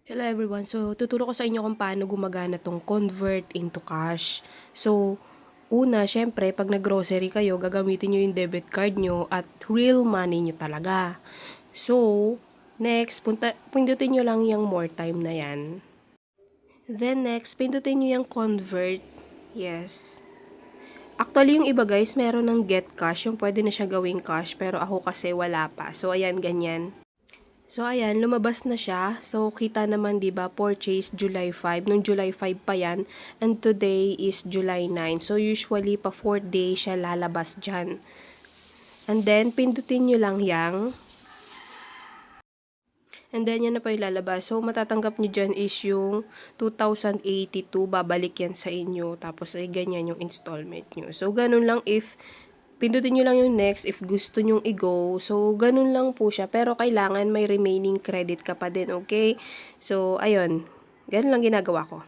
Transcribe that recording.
Hello everyone. So, tuturo ko sa inyo kung paano gumagana tong convert into cash. So, una, syempre, pag nag-grocery kayo, gagamitin nyo yung debit card nyo at real money nyo talaga. So, next, pindutin nyo lang yung more time na yan. Then next, pindutin nyo yung convert. Yes. Actually, yung iba guys, meron ng get cash. Yung pwede na siya gawing cash, pero ako kasi wala pa. So, ayan, ganyan. So, ayan, lumabas na siya. So, kita naman, di ba, purchase July 5. Nung July 5 pa yan. And today is July 9. So, usually, pa 4th day siya lalabas dyan. And then, pindutin nyo lang yang. And then, yan na pa yung lalabas. So, matatanggap nyo dyan is yung 2,082. Babalik yan sa inyo. Tapos, ay ganyan yung installment nyo. So, ganun lang if pindutin nyo lang yung next if gusto nyong i-go. So, ganun lang po siya. Pero, kailangan may remaining credit ka pa din, okay? So, ayun. Ganun lang ginagawa ko.